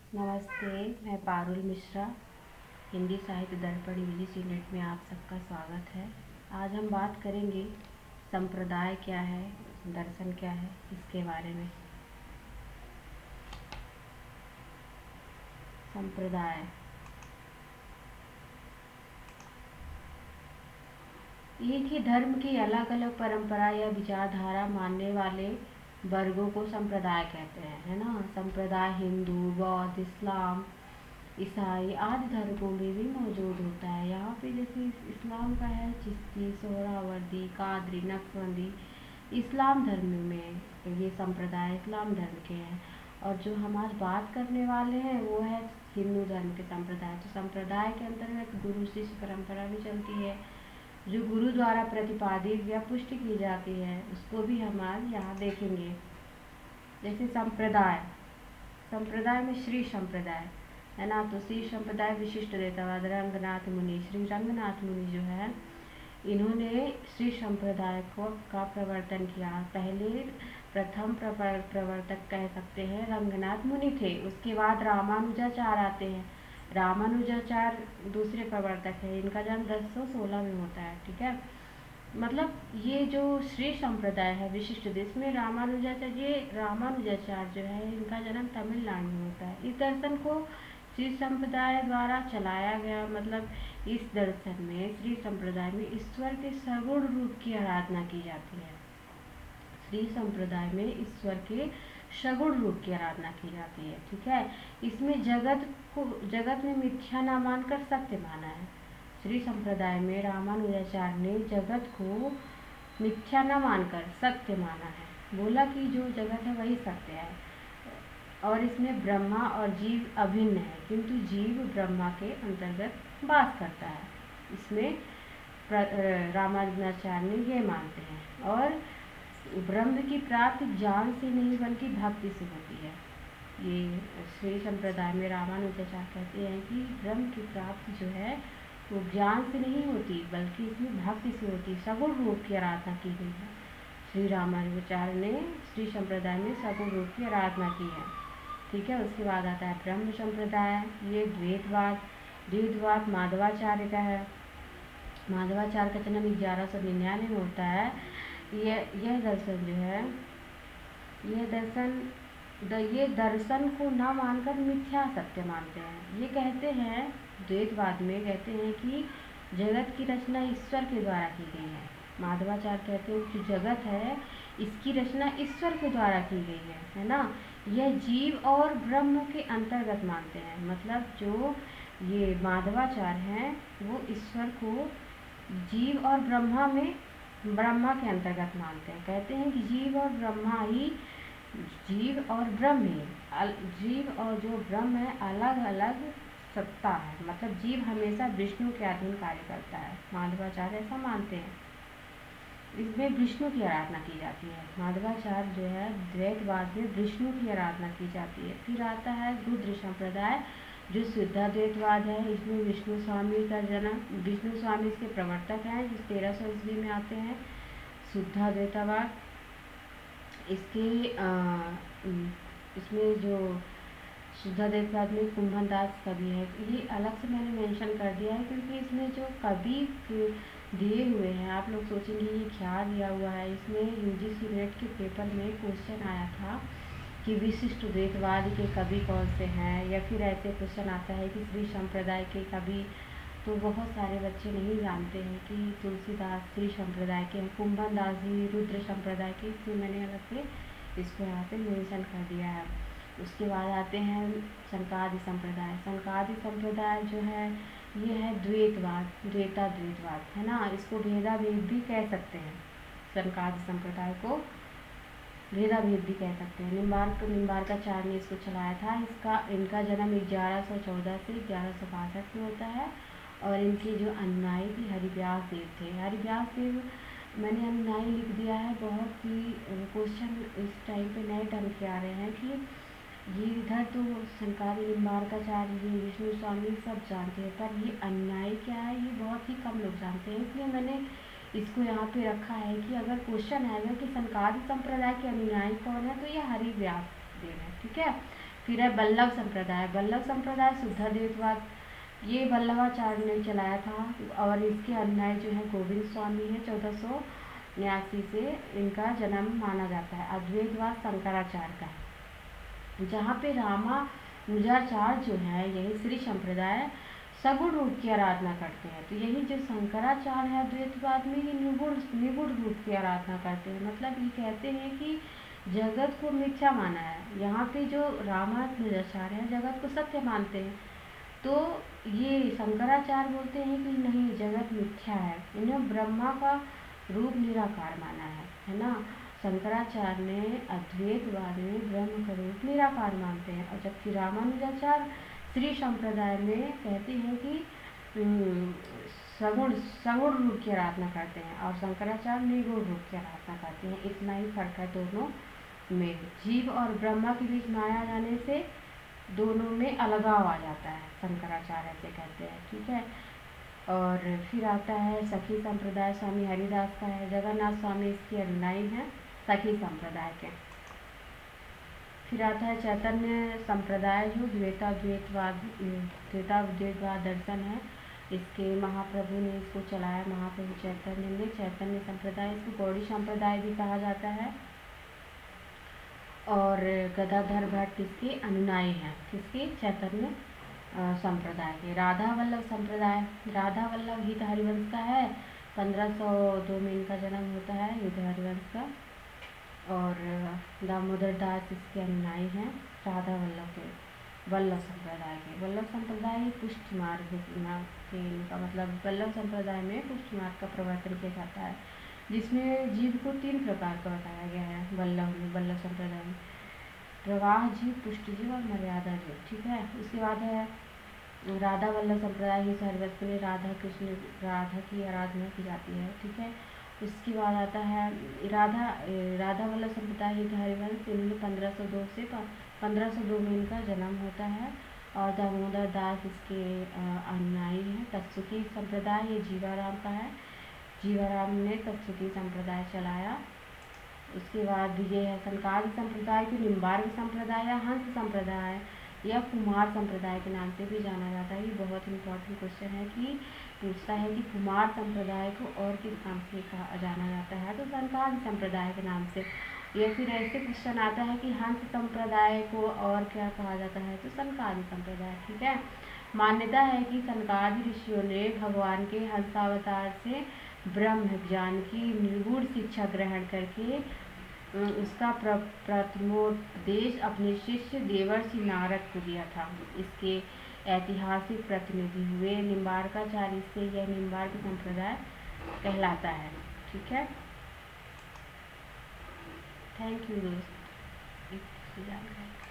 नमस्ते, मैं पारुल मिश्रा। हिंदी साहित्य दर्पण इंग्लिश यूनिट में आप सबका स्वागत है। आज हम बात करेंगे संप्रदाय क्या है, दर्शन क्या है, इसके बारे में। संप्रदाय एक ही धर्म की अलग अलग परंपरा या विचारधारा मानने वाले वर्गों को संप्रदाय कहते हैं, है ना। संप्रदाय हिंदू, बौद्ध, इस्लाम, ईसाई आदि धर्मों में भी मौजूद होता है। यहाँ पे जैसे इस्लाम का है चिश्ती, सोहरावर्दी, कादरी, नक्शबंदी। इस्लाम धर्म में ये संप्रदाय इस्लाम धर्म के हैं। और जो हम आज बात करने वाले हैं वो है हिंदू धर्म के संप्रदाय। तो संप्रदाय के अंतर्गत गुरु शिष्य परंपरा भी चलती है, जो गुरु द्वारा प्रतिपादित या पुष्टि की जाती है, उसको भी हम आज यहाँ देखेंगे। जैसे संप्रदाय में श्री संप्रदाय है ना। तो श्री संप्रदाय विशिष्ट देवतावाद रंगनाथ मुनि, श्री रंगनाथ मुनि जो है, इन्होंने श्री संप्रदाय का प्रवर्तन किया। पहले प्रथम प्रवर्तक कह सकते हैं रंगनाथ मुनि थे। उसके बाद रामानुजाचार्य आते हैं। रामानुजाचार्य दूसरे प्रवर्तक है। इनका जन्म 1016 में होता है, ठीक है। मतलब ये जो श्री संप्रदाय है विशिष्ट देश में रामानुजाचार्य जो है, इनका जन्म तमिलनाडु में होता है। इस दर्शन को श्री संप्रदाय द्वारा चलाया गया। मतलब इस दर्शन में श्री संप्रदाय में ईश्वर के सगुण रूप की आराधना की जाती है। श्री संप्रदाय में ईश्वर के सगुण रूप की आराधना की जाती है, ठीक है। इसमें जगत में मिथ्या न मानकर सत्य माना है। श्री संप्रदाय में रामानुजाचार्य ने जगत को मिथ्या न मानकर सत्य माना है। बोला कि जो जगत है वही सत्य है। और इसमें ब्रह्मा और जीव अभिन्न है, किंतु जीव ब्रह्मा के अंतर्गत वास करता है। इसमें रामानुजाचार्य ने ये मानते हैं। और ब्रह्म की प्राप्ति ज्ञान से नहीं बल्कि भक्ति से होती है। ये श्री संप्रदाय में रामानुजाचार्य कहते हैं कि ब्रह्म की प्राप्ति जो है वो ज्ञान से नहीं होती बल्कि इसमें भक्ति से होती है। सगुण रूप की आराधना की गई है। श्री रामानुजाचार्य ने श्री संप्रदाय में सगुण रूप की आराधना की है, ठीक है। उसके बाद आता है ब्रह्म संप्रदाय। ये द्वैतवाद माधवाचार्य का है। माधवाचार्य का जन्म 1199 में होता है। यह दर्शन जो है, ये दर्शन को न मानकर मिथ्या सत्य मानते हैं। ये कहते हैं, द्वैतवाद में कहते हैं कि जगत की रचना ईश्वर के द्वारा की गई है। माधवाचार्य कहते हैं कि जगत है इसकी रचना ईश्वर के द्वारा की गई है ना। यह जीव और ब्रह्म के अंतर्गत मानते हैं। मतलब जो ये माधवाचार्य हैं वो ईश्वर को जीव और ब्रह्मा के अंतर्गत मानते हैं। कहते हैं कि जीव और ब्रह्म ही जीव और जो ब्रह्म है अलग अलग सत्ता है। मतलब जीव हमेशा विष्णु के अधीन कार्य करता है। माधवाचार्य ऐसा मानते हैं। इसमें विष्णु की आराधना की जाती है। माधवाचार्य जो है द्वैतवाद में विष्णु की आराधना की जाती है। फिर आता है रुद्र संप्रदाय जो शुद्धाद्वैतवाद है। इसमें विष्णु स्वामी इसके प्रवर्तक हैं, जो 1300 ईस्वी में आते हैं। शुद्धाद्वैतवाद इसमें जो शुद्धाद्वैतवाद में कुंभन दास कवि है। ये अलग से मैंने मेंशन कर दिया है क्योंकि इसमें जो कवि दिए हुए हैं, आप लोग सोचेंगे ये क्या दिया हुआ है। इसमें यूजीसी नेट के पेपर में क्वेश्चन आया था कि विशिष्ट द्वैतवाद के कवि कौन से हैं, या फिर ऐसे क्वेश्चन आता है कि श्री संप्रदाय के कवि। तो बहुत सारे बच्चे नहीं जानते हैं कि तुलसीदास श्री संप्रदाय के हैं, कुंभन दास जी रुद्र संप्रदाय के। इसलिए मैंने अलग से इसको यहाँ पे मेंशन कर दिया है। उसके बाद आते हैं सनकादि संप्रदाय। सनकादि संप्रदाय जो है ये है द्वैतवाद है ना। इसको भेदाभेद भी कह सकते हैं। सनकादि संप्रदाय को भेदाभेद भी कह सकते हैं। निम्बार्काचार्य ने इसको चलाया था। इनका जन्म 1114 से 1162 में होता है। और इनके जो अनुयायी थे हरिव्यास देव थे। हरिव्यास देव, मैंने अनुयायी लिख दिया है। बहुत ही क्वेश्चन इस टाइम पे नए ढंग के आ रहे हैं कि ये इधर तो सनकादि निम्बार्काचार्य ये विष्णु स्वामी सब जानते हैं, पर ये अनुयायी क्या है ये बहुत ही कम लोग जानते हैं। इसलिए मैंने इसको यहाँ पे रखा है कि अगर क्वेश्चन आएगा कि सनकादि संप्रदाय के अनुयायी कौन है तो ये हरिव्यास देव है, ठीक है। फिर है बल्लभ संप्रदाय। बल्लभ संप्रदाय शुद्धाद्वैतवाद, ये वल्लभाचार्य ने चलाया था और इसके अनुयायी जो है गोविंद स्वामी है, 1489 से इनका जन्म माना जाता है। अद्वैतवाद शंकराचार्य का है, जहाँ पे रामानुजाचार्य जो है यही श्री संप्रदाय सगुण रूप की आराधना करते हैं। तो यही जो शंकराचार्य है अद्वैतवाद में, ये निगुण रूप की आराधना करते हैं। मतलब ये कहते हैं कि जगत को मिथ्या माना है। यहाँ पे जो रामानुजाचार्य है जगत को सत्य मानते हैं, तो ये शंकराचार्य बोलते हैं कि नहीं, जगत मिथ्या है। इन्हें ब्रह्मा का रूप निराकार माना है ना। शंकराचार्य ने अद्वैतवाद में ब्रह्म का रूप निराकार मानते हैं, और जबकि रामानुजाचार्य श्री संप्रदाय में कहते हैं कि सगुण रूप की आराधना करते हैं, और शंकराचार्य निर्गुण रूप की आराधना करते हैं। इतना ही फर्क है दोनों में। जीव और ब्रह्मा के बीच माया जाने से दोनों में अलगाव आ जाता है, शंकराचार्य ऐसे कहते हैं, ठीक है। और फिर आता है सखी संप्रदाय, स्वामी हरिदास का है। जगन्नाथ स्वामी इसके अनुयायी हैं, सखी संप्रदाय के। फिर आता है चैतन्य संप्रदाय, जो द्वैताद्वैतवाद दर्शन है। इसके महाप्रभु ने इसको चलाया, महाप्रभु चैतन्य ने। चैतन्य संप्रदाय, इसको गौड़ी संप्रदाय भी कहा जाता है। और गदाधर भट्ट इसके अनुयायी हैं, किसके? चैतन्य संप्रदाय के। राधा वल्लभ संप्रदाय, राधा वल्लभ हित हरिवंश का है। 1502 में इनका जन्म होता है, हित हरिवंश का। और दामोदर दास इसके अनुयायी हैं, राधा वल्लभ के, वल्लभ संप्रदाय के। वल्लभ संप्रदाय पुष्ट मार्ग के, इनका मतलब वल्लभ संप्रदाय में पुष्ट मार्ग का प्रवर्तन किया जाता है, जिसमें जीव को 3 प्रकार का बताया गया है वल्लभ संप्रदाय में: प्रवाह जीव, पुष्ट जीव और मर्यादा जीव, ठीक है। उसके बाद है राधा वल्लभ संप्रदाय, ही हरिवंश में राधा की आराधना की जाती है, ठीक है। उसके बाद आता है राधा वल्लभ संप्रदाय, हित हरिवंश, इन्होंने 1502 में इनका जन्म होता है। और दामोदर दास इसके अनुयायी हैं। तत्सुखी संप्रदाय, ये जीवाराम का है। जीवाराम ने तत्सुखी संप्रदाय चलाया। उसके बाद ये है सनकादि संप्रदाय की निम्बार्क संप्रदाय या हंस संप्रदाय या कुमार संप्रदाय के नाम से भी जाना जाता है। ये बहुत इंपॉर्टेंट क्वेश्चन है कि पूछता है कि कुमार संप्रदाय को और किस नाम से जाना जाता है, तो सनकादि संप्रदाय के नाम से। या फिर ऐसे क्वेश्चन आता है कि हंस संप्रदाय को और क्या कहा जाता है, तो सनकादि संप्रदाय, ठीक है। मान्यता है कि सनकादि ऋषियों ने भगवान के हंसावतार से ब्रह्म ज्ञान की निर्गुण शिक्षा ग्रहण करके उसका प्रथमोपदेश अपने शिष्य देवर्षि नारद को दिया था। इसके ऐतिहासिक प्रतिनिधि हुए निम्बार्काचार्य, इससे यह निम्बार्क संप्रदाय कहलाता है, ठीक है। थैंक यू दोस्त, जानकारी।